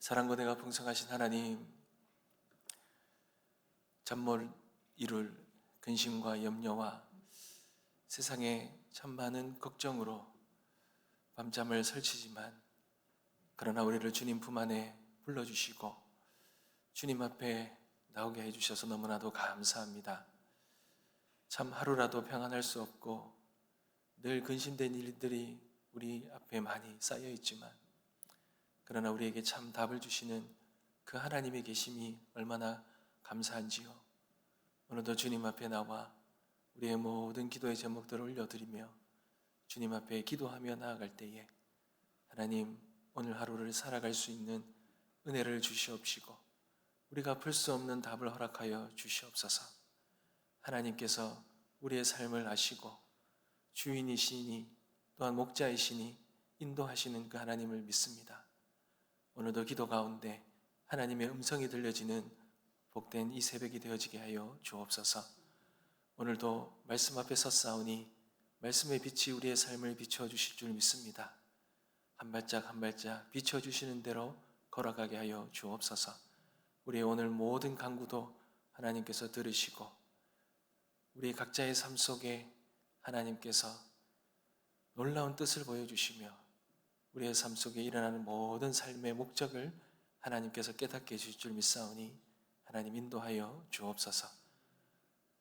사랑과 은혜가 풍성하신 하나님, 잠 못 이룰 근심과 염려와 세상에 참 많은 걱정으로 밤잠을 설치지만, 그러나 우리를 주님 품 안에 불러주시고 주님 앞에 나오게 해주셔서 너무나도 감사합니다. 참 하루라도 평안할 수 없고 늘 근심된 일들이 우리 앞에 많이 쌓여 있지만, 그러나 우리에게 참 답을 주시는 그 하나님의 계심이 얼마나 감사한지요. 오늘도 주님 앞에 나와 우리의 모든 기도의 제목들을 올려드리며 주님 앞에 기도하며 나아갈 때에 하나님, 오늘 하루를 살아갈 수 있는 은혜를 주시옵시고 우리가 풀 수 없는 답을 허락하여 주시옵소서. 하나님께서 우리의 삶을 아시고 주인이시니 또한 목자이시니 인도하시는 그 하나님을 믿습니다. 오늘도 기도 가운데 하나님의 음성이 들려지는 복된 이 새벽이 되어지게 하여 주옵소서. 오늘도 말씀 앞에 섰사오니 말씀의 빛이 우리의 삶을 비춰주실 줄 믿습니다. 한 발짝 한 발짝 비춰주시는 대로 걸어가게 하여 주옵소서. 우리의 오늘 모든 간구도 하나님께서 들으시고 우리 각자의 삶 속에 하나님께서 놀라운 뜻을 보여주시며 우리의 삶 속에 일어나는 모든 삶의 목적을 하나님께서 깨닫게 해주실 줄 믿사오니 하나님 인도하여 주옵소서.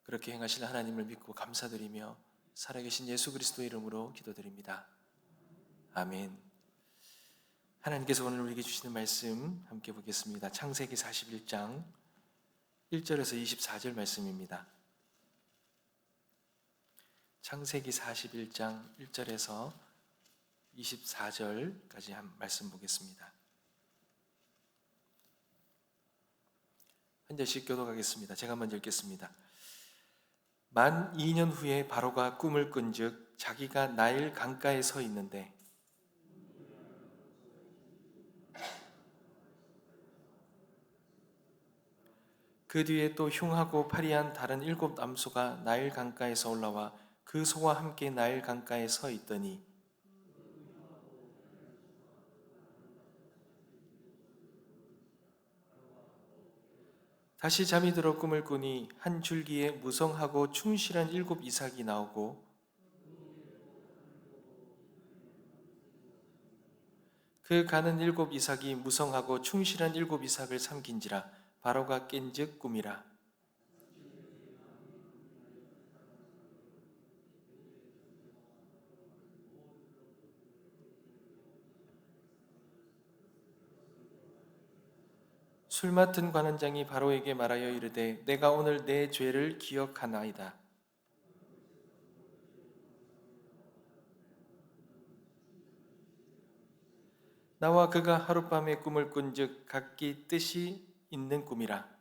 그렇게 행하실 하나님을 믿고 감사드리며 살아계신 예수 그리스도의 이름으로 기도드립니다. 아멘. 하나님께서 오늘 우리에게 주시는 말씀 함께 보겠습니다. 창세기 41장 1절에서 24절 말씀입니다. 창세기 41장 1절에서 24절까지 한 말씀 보겠습니다. 한 절씩 교독하겠습니다. 제가 먼저 읽겠습니다. 만 2년 후에 바로가 꿈을 꾼즉 자기가 나일 강가에 서 있는데 그 뒤에 또 흉하고 파리한 다른 7 암소가 나일 강가에서 올라와 그 소와 함께 나일 강가에 서 있더니 다시 잠이 들어 꿈을 꾸니 한 줄기에 무성하고 충실한 7 이삭이 나오고 그 가는 7 이삭이 무성하고 충실한 7 이삭을 삼킨지라. 바로가 깬즉 꿈이라. 술 맡은 관원장이 바로에게 말하여 이르되 내가 오늘 내 죄를 기억하나이다. 나와 그가 하룻밤에 꿈을 꾼즉 각기 뜻이 있는 꿈이라.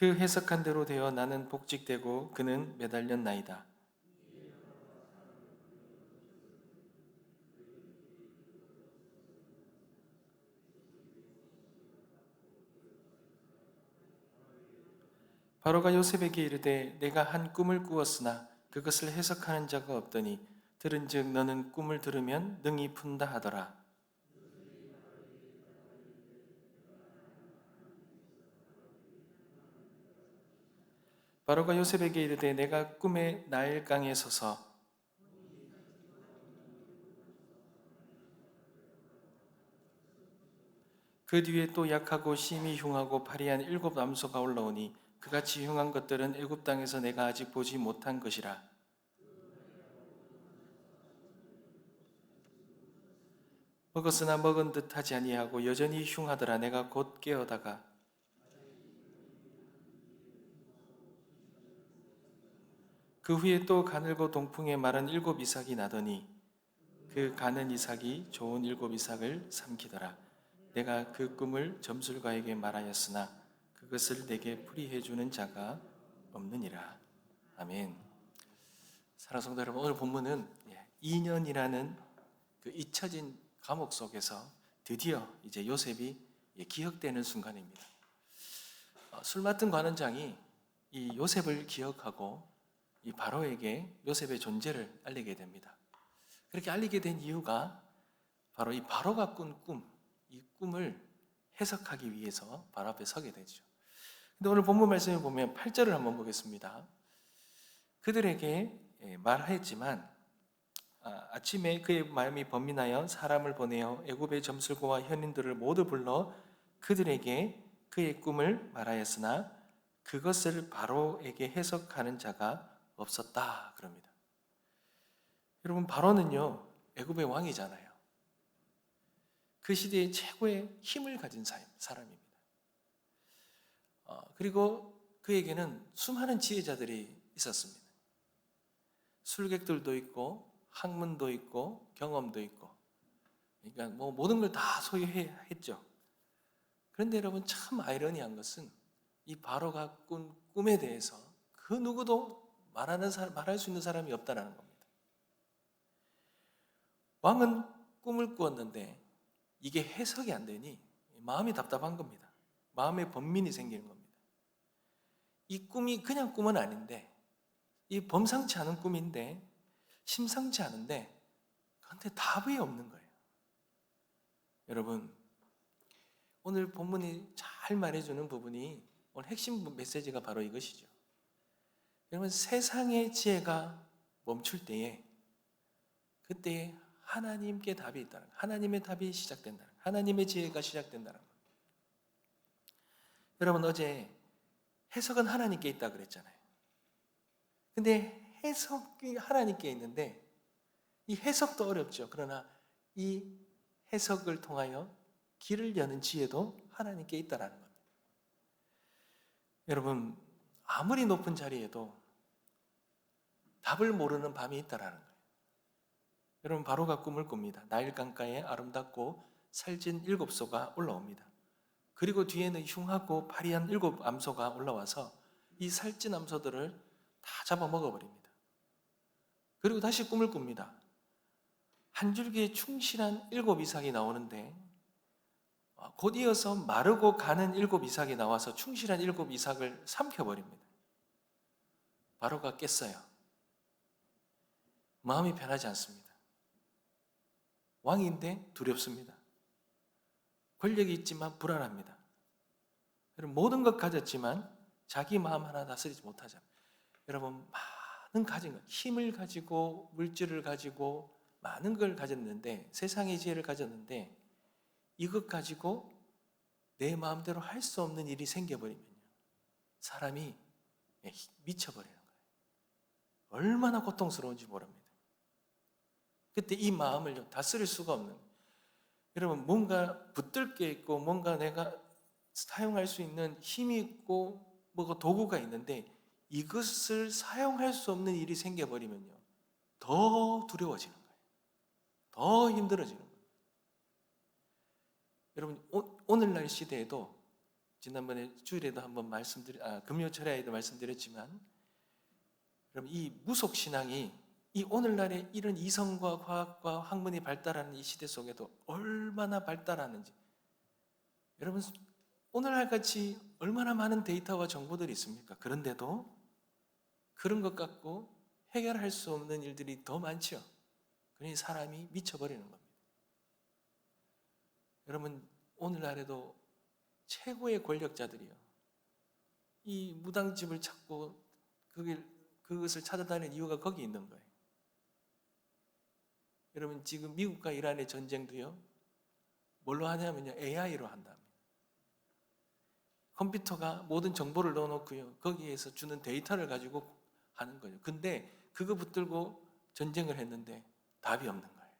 그 해석한 대로 되어 나는 복직되고 그는 매달렸나이다. 바로가 요셉에게 이르되 내가 한 꿈을 꾸었으나 그것을 해석하는 자가 없더니 들은즉 너는 꿈을 들으면 능히 푼다 하더라. 바로가 요셉에게 이르되 내가 꿈에 나일강에 서서 그 뒤에 또 약하고 심히 흉하고 파리한 7 암소가 올라오니 그같이 흉한 것들은 애굽 땅에서 내가 아직 보지 못한 것이라. 먹었으나 먹은 듯 하지 아니하고 여전히 흉하더라. 내가 곧 깨어다가 그 후에 또 가늘고 동풍에 마른 7 이삭이 나더니 그 가는 이삭이 좋은 7 이삭을 삼키더라. 내가 그 꿈을 점술가에게 말하였으나 그것을 내게 풀이해 주는 자가 없느니라. 아멘. 사랑하는 성도 여러분, 오늘 본문은 2년이라는 그 잊혀진 감옥 속에서 드디어 이제 요셉이 기억되는 순간입니다. 술 맡은 관원장이 이 요셉을 기억하고 이 바로에게 요셉의 존재를 알리게 됩니다. 그렇게 알리게 된 이유가 바로 이 바로가 꾼 꿈, 이 꿈을 해석하기 위해서 바로 앞에 서게 되죠. 근데 오늘 본문 말씀을 보면 8절을 한번 보겠습니다. 그들에게 말하였지만 아침에 그의 마음이 번민하여 사람을 보내어 애굽의 점술고와 현인들을 모두 불러 그들에게 그의 꿈을 말하였으나 그것을 바로에게 해석하는 자가 없었다 그럽니다. 여러분, 바로는요 애굽의 왕이잖아요. 그 시대의 최고의 힘을 가진 사람입니다. 그리고 그에게는 수많은 지혜자들이 있었습니다. 술객들도 있고 학문도 있고 경험도 있고, 그러니까 뭐 모든 걸 다 소유했죠. 그런데 여러분, 참 아이러니한 것은 이 바로가 꾼 꿈에 대해서 그 누구도 말할 수 있는 사람이 없다라는 겁니다. 왕은 꿈을 꾸었는데 이게 해석이 안 되니 마음이 답답한 겁니다. 마음에 번민이 생기는 겁니다. 이 꿈이 그냥 꿈은 아닌데, 이 범상치 않은 꿈인데, 심상치 않은데, 그런데 답이 없는 거예요. 여러분, 오늘 본문이 잘 말해주는 부분이, 오늘 핵심 메시지가 바로 이것이죠. 여러분, 세상의 지혜가 멈출 때에, 그때 하나님께 답이 있다는 거예요. 하나님의 답이 시작된다는 거예요. 하나님의 지혜가 시작된다는 거예요. 여러분, 어제 해석은 하나님께 있다 그랬잖아요. 근데 해석이 하나님께 있는데 이 해석도 어렵죠. 그러나 이 해석을 통하여 길을 여는 지혜도 하나님께 있다라는 겁니다. 여러분, 아무리 높은 자리에도 답을 모르는 밤이 있다라는 거예요. 여러분, 바로가 꿈을 꿉니다. 나일 강가에 아름답고 살찐 7소가 올라옵니다. 그리고 뒤에는 흉하고 파리한 7 암소가 올라와서 이 살찐 암소들을 다 잡아먹어버립니다. 그리고 다시 꿈을 꿉니다. 한 줄기에 충실한 7 이삭이 나오는데 곧 이어서 마르고 가는 7 이삭이 나와서 충실한 7 이삭을 삼켜버립니다. 바로가 깼어요. 마음이 편하지 않습니다. 왕인데 두렵습니다. 권력이 있지만 불안합니다. 모든 것 가졌지만 자기 마음 하나 다스리지 못하잖아요. 여러분, 많은 가진 것, 힘을 가지고 물질을 가지고 많은 걸 가졌는데, 세상의 지혜를 가졌는데 이것 가지고 내 마음대로 할 수 없는 일이 생겨버리면요, 사람이 미쳐버리는 거예요. 얼마나 고통스러운지 모릅니다. 그때 이 마음을 다스릴 수가 없는 거예요. 여러분, 뭔가 붙들 게 있고 뭔가 내가 사용할 수 있는 힘이 있고 뭐가 도구가 있는데 이것을 사용할 수 없는 일이 생겨버리면요, 더 두려워지는 거예요. 더 힘들어지는 거예요. 여러분, 오늘날 시대에도, 지난번에 주일에도 한번 금요철야에도 말씀드렸지만, 여러분, 이 무속신앙이 이 오늘날의 이런 이성과 과학과 학문이 발달하는 이 시대 속에도 얼마나 발달하는지, 여러분, 오늘날 같이 얼마나 많은 데이터와 정보들이 있습니까? 그런데도 그런 것 갖고 해결할 수 없는 일들이 더 많죠. 그러니 사람이 미쳐버리는 겁니다. 여러분, 오늘날에도 최고의 권력자들이요, 이 무당집을 찾고 그것을 찾아다니는 이유가 거기 있는 거예요. 여러분, 지금 미국과 이란의 전쟁도요, 뭘로 하냐면요, AI로 한답니다. 컴퓨터가 모든 정보를 넣어놓고요, 거기에서 주는 데이터를 가지고 하는 거예요. 근데 그거 붙들고 전쟁을 했는데 답이 없는 거예요.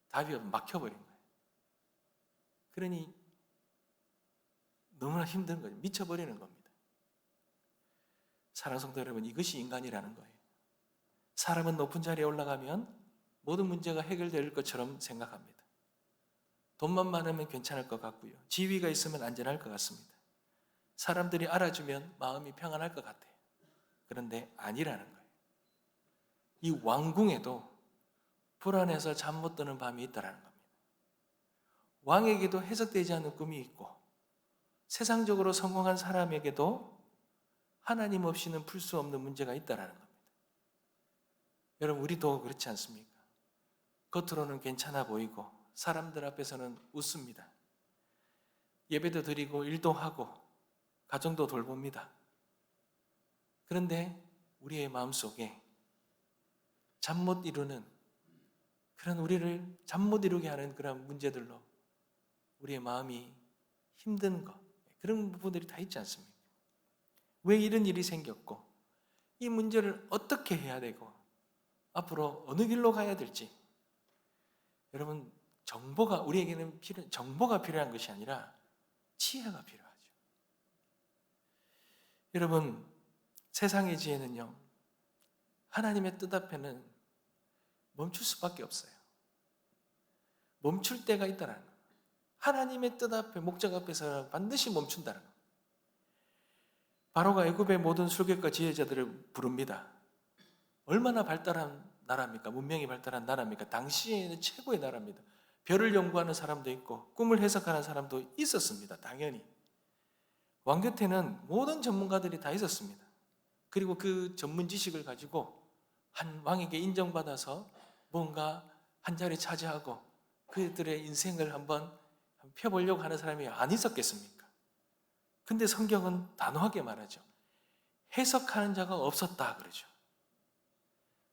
답이 막혀버린 거예요. 그러니 너무나 힘든 거예요. 미쳐버리는 겁니다. 사랑하는 성도 여러분, 이것이 인간이라는 거예요. 사람은 높은 자리에 올라가면 모든 문제가 해결될 것처럼 생각합니다. 돈만 많으면 괜찮을 것 같고요, 지위가 있으면 안전할 것 같습니다. 사람들이 알아주면 마음이 평안할 것 같아요. 그런데 아니라는 거예요. 이 왕궁에도 불안해서 잠 못 드는 밤이 있다라는 겁니다. 왕에게도 해석되지 않는 꿈이 있고, 세상적으로 성공한 사람에게도 하나님 없이는 풀 수 없는 문제가 있다라는 겁니다. 여러분, 우리도 그렇지 않습니까? 겉으로는 괜찮아 보이고 사람들 앞에서는 웃습니다. 예배도 드리고 일도 하고 가정도 돌봅니다. 그런데 우리의 마음속에 잠 못 이루는 그런, 우리를 잠 못 이루게 하는 그런 문제들로 우리의 마음이 힘든 것, 그런 부분들이 다 있지 않습니까? 왜 이런 일이 생겼고 이 문제를 어떻게 해야 되고 앞으로 어느 길로 가야 될지, 여러분, 우리에게는 정보가 필요한 것이 아니라 지혜가 필요하죠. 여러분, 세상의 지혜는요, 하나님의 뜻 앞에는 멈출 수밖에 없어요. 멈출 때가 있다는 거예요. 하나님의 뜻 앞에, 목적 앞에서 반드시 멈춘다는 거예요. 바로가 애굽의 모든 술객과 지혜자들을 부릅니다. 얼마나 발달한 나라입니까? 문명이 발달한 나라입니까? 당시에는 최고의 나라입니다. 별을 연구하는 사람도 있고 꿈을 해석하는 사람도 있었습니다. 당연히. 왕 곁에는 모든 전문가들이 다 있었습니다. 그리고 그 전문 지식을 가지고 한 왕에게 인정받아서 뭔가 한 자리 차지하고 그들의 인생을 한번 펴보려고 하는 사람이 안 있었겠습니까? 근데 성경은 단호하게 말하죠. 해석하는 자가 없었다 그러죠.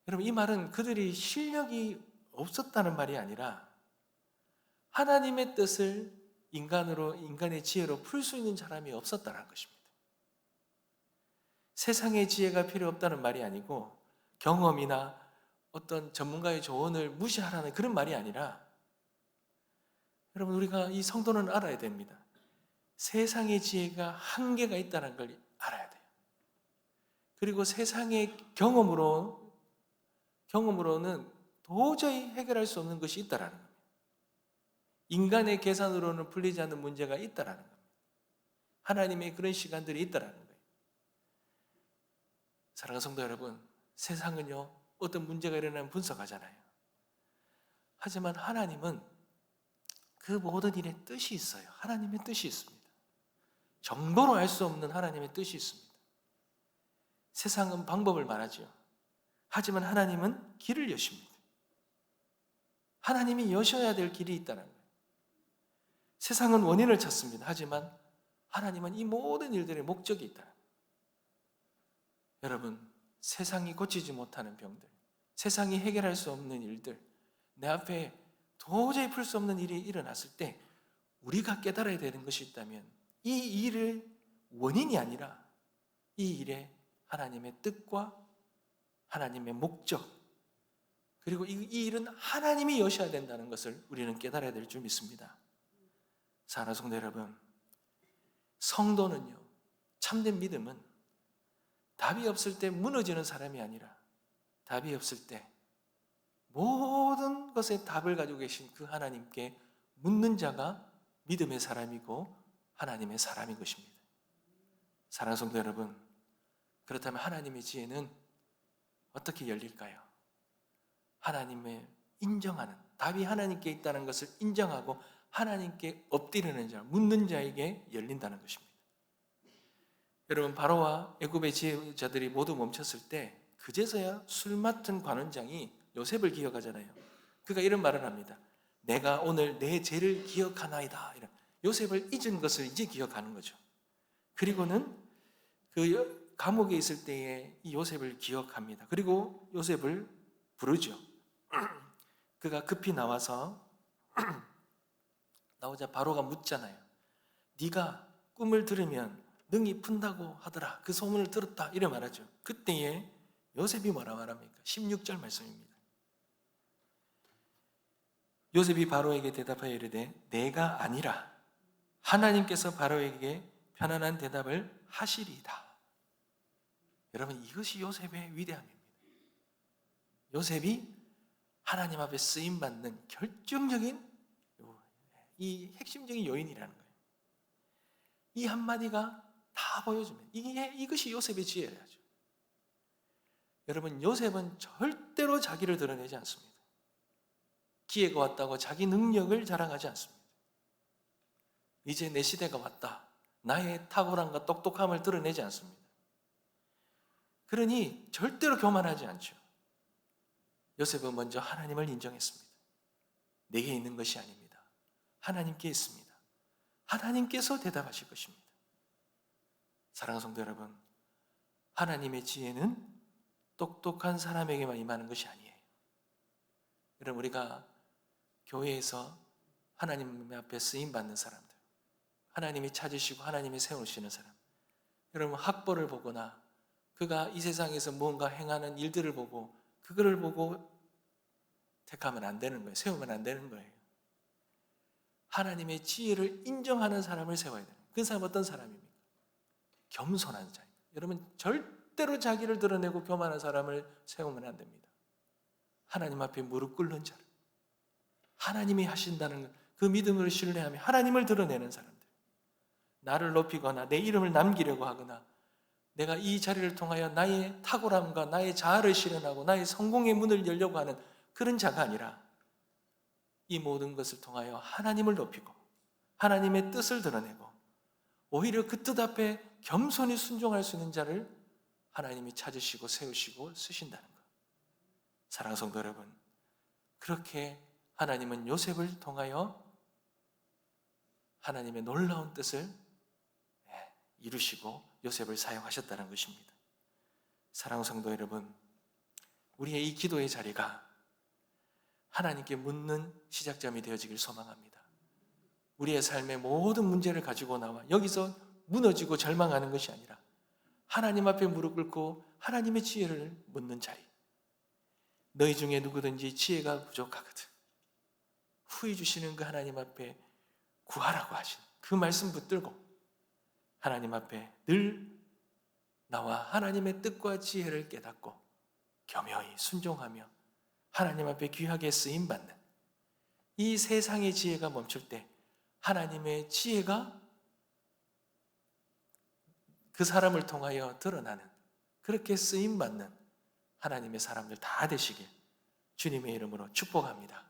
여러분, 이 말은 그들이 실력이 없었다는 말이 아니라 하나님의 뜻을 인간의 지혜로 풀 수 있는 사람이 없었다는 것입니다. 세상의 지혜가 필요 없다는 말이 아니고 경험이나 어떤 전문가의 조언을 무시하라는 그런 말이 아니라, 여러분, 우리가 이 성도는 알아야 됩니다. 세상의 지혜가 한계가 있다는 걸 알아야 돼요. 그리고 세상의 경험으로는 도저히 해결할 수 없는 것이 있다라는 겁니다. 인간의 계산으로는 풀리지 않는 문제가 있다라는 겁니다. 하나님의 그런 시간들이 있다라는 거예요. 사랑하는 성도 여러분, 세상은요, 어떤 문제가 일어나면 분석하잖아요. 하지만 하나님은 그 모든 일에 뜻이 있어요. 하나님의 뜻이 있습니다. 정보로 알 수 없는 하나님의 뜻이 있습니다. 세상은 방법을 말하죠. 하지만 하나님은 길을 여십니다. 하나님이 여셔야 될 길이 있다는 거예요. 세상은 원인을 찾습니다. 하지만 하나님은 이 모든 일들의 목적이 있다. 여러분, 세상이 고치지 못하는 병들, 세상이 해결할 수 없는 일들, 내 앞에 도저히 풀 수 없는 일이 일어났을 때 우리가 깨달아야 되는 것이 있다면 이 일의 원인이 아니라 이 일에 하나님의 뜻과 하나님의 목적, 그리고 이 일은 하나님이 여셔야 된다는 것을 우리는 깨달아야 될 줄 믿습니다. 사랑하는 성도 여러분, 성도는요, 참된 믿음은 답이 없을 때 무너지는 사람이 아니라 답이 없을 때 모든 것에 답을 가지고 계신 그 하나님께 묻는 자가 믿음의 사람이고 하나님의 사람인 것입니다. 사랑하는 성도 여러분, 그렇다면 하나님의 지혜는 어떻게 열릴까요? 하나님의 인정하는, 답이 하나님께 있다는 것을 인정하고 하나님께 엎드리는 자, 묻는 자에게 열린다는 것입니다. 여러분, 바로와 애굽의 지혜자들이 모두 멈췄을 때 그제서야 술 맡은 관원장이 요셉을 기억하잖아요. 그가 이런 말을 합니다. 내가 오늘 내 죄를 기억하나이다. 요셉을 잊은 것을 이제 기억하는 거죠. 그리고는 그 감옥에 있을 때에 이 요셉을 기억합니다. 그리고 요셉을 부르죠. 그가 급히 나와서 나오자 바로가 묻잖아요. 네가 꿈을 들으면 능히 푼다고 하더라. 그 소문을 들었다. 이래 말하죠. 그때에 요셉이 뭐라 말합니까? 16절 말씀입니다. 요셉이 바로에게 대답하여 이르되 내가 아니라 하나님께서 바로에게 편안한 대답을 하시리이다. 여러분, 이것이 요셉의 위대함입니다. 요셉이 하나님 앞에 쓰임받는 결정적인 이 핵심적인 요인이라는 거예요. 이 한마디가 다 보여주면 이것이 요셉의 지혜라죠. 여러분, 요셉은 절대로 자기를 드러내지 않습니다. 기회가 왔다고 자기 능력을 자랑하지 않습니다. 이제 내 시대가 왔다, 나의 탁월함과 똑똑함을 드러내지 않습니다. 그러니 절대로 교만하지 않죠. 요셉은 먼저 하나님을 인정했습니다. 내게 있는 것이 아닙니다. 하나님께 있습니다. 하나님께서 대답하실 것입니다. 사랑하는 성도 여러분, 하나님의 지혜는 똑똑한 사람에게만 임하는 것이 아니에요. 여러분, 우리가 교회에서 하나님 앞에 쓰임받는 사람들, 하나님이 찾으시고 하나님이 세우시는 사람, 여러분 학벌을 보거나 그가 이 세상에서 무언가 행하는 일들을 보고 그거를 보고 택하면 안 되는 거예요. 세우면 안 되는 거예요. 하나님의 지혜를 인정하는 사람을 세워야 돼요. 그 사람 어떤 사람입니까? 겸손한 자입니다. 여러분 절대로 자기를 드러내고 교만한 사람을 세우면 안 됩니다. 하나님 앞에 무릎 꿇는 자를, 하나님이 하신다는 그 믿음으로 신뢰하며 하나님을 드러내는 사람들, 나를 높이거나 내 이름을 남기려고 하거나 내가 이 자리를 통하여 나의 탁월함과 나의 자아를 실현하고 나의 성공의 문을 열려고 하는 그런 자가 아니라 이 모든 것을 통하여 하나님을 높이고 하나님의 뜻을 드러내고 오히려 그 뜻 앞에 겸손히 순종할 수 있는 자를 하나님이 찾으시고 세우시고 쓰신다는 것. 사랑하는 성도 여러분, 그렇게 하나님은 요셉을 통하여 하나님의 놀라운 뜻을 이루시고 요셉을 사용하셨다는 것입니다. 사랑하는 성도 여러분, 우리의 이 기도의 자리가 하나님께 묻는 시작점이 되어지길 소망합니다. 우리의 삶의 모든 문제를 가지고 나와 여기서 무너지고 절망하는 것이 아니라 하나님 앞에 무릎 꿇고 하나님의 지혜를 묻는 자리. 너희 중에 누구든지 지혜가 부족하거든 후히 주시는 그 하나님 앞에 구하라고 하신 그 말씀 붙들고 하나님 앞에 늘 나와 하나님의 뜻과 지혜를 깨닫고 겸허히 순종하며 하나님 앞에 귀하게 쓰임받는 이 세상의 지혜가 멈출 때 하나님의 지혜가 그 사람을 통하여 드러나는, 그렇게 쓰임받는 하나님의 사람들 다 되시길 주님의 이름으로 축복합니다.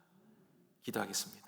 기도하겠습니다.